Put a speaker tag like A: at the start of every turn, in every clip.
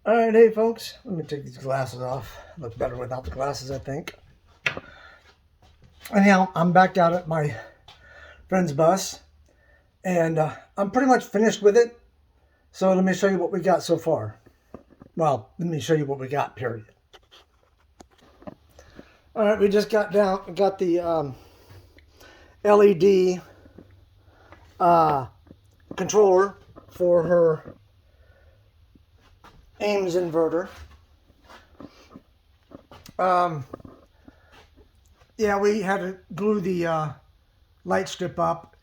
A: All right, hey folks, let me take these glasses off. Look better without the glasses, I think. Anyhow, I'm back out at my friend's bus, and I'm pretty much finished with it. So let me show you what we got so far. Well, let me show you what we got, period. All right, we just got the LED controller for her Ames inverter. Yeah, we had to glue the light strip up.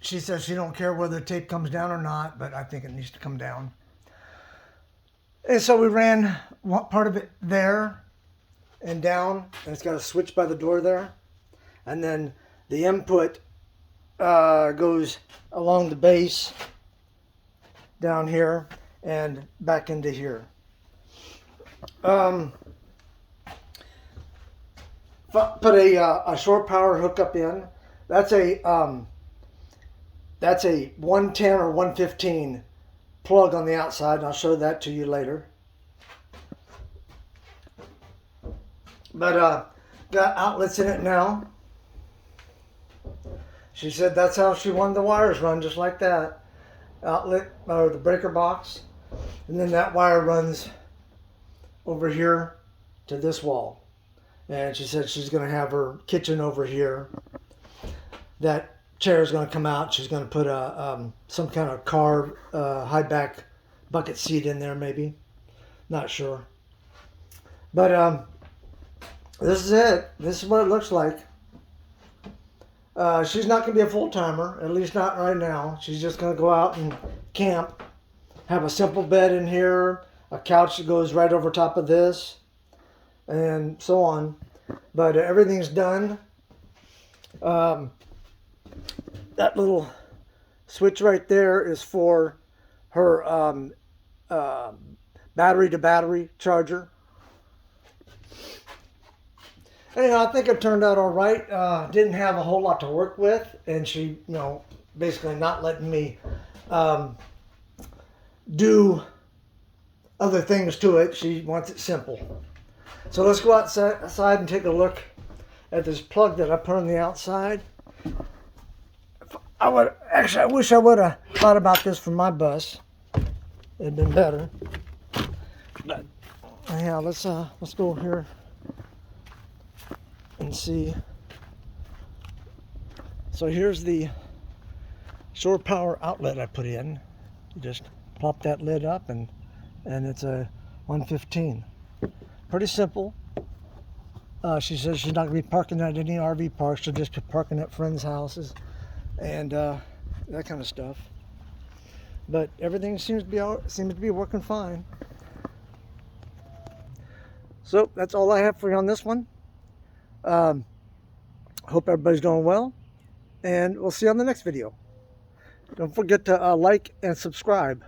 A: She says she don't care whether the tape comes down or not, but I think it needs to come down. And so we ran one part of it there and down, and it's got a switch by the door there. And then the input goes along the base down here and back into here. Put a short power hookup in. That's a 110 or 115 plug on the outside, and I'll show that to you later. But got outlets in it now. She said that's how she wanted the wires run, just like that. Outlet or the breaker box, and then that wire runs over here to this wall. And she said she's going to have her kitchen over here. That chair is going to come out. She's going to put some kind of car high back bucket seat in there, maybe. Not sure. But this is it. This is what it looks like. She's not going to be a full-timer, at least not right now. She's just going to go out and camp, have a simple bed in here, a couch that goes right over top of this, and so on. But everything's done. That little switch right there is for her battery-to-battery charger. Anyhow, I think it turned out all right. Didn't have a whole lot to work with, and she, basically not letting me do other things to it. She wants it simple. So let's go outside and take a look at this plug that I put on the outside. I wish I would have thought about this for my bus. It'd been better. But anyhow, let's go here and see. So here's the shore power outlet I put in. You just pop that lid up and it's a 115. Pretty simple. She says she's not going to be parking at any RV parks. She'll just be parking at friends' houses and that kind of stuff. But everything seems to be working fine. So that's all I have for you on this one. Hope everybody's doing well, and we'll see you on the next video. Don't forget to like and subscribe.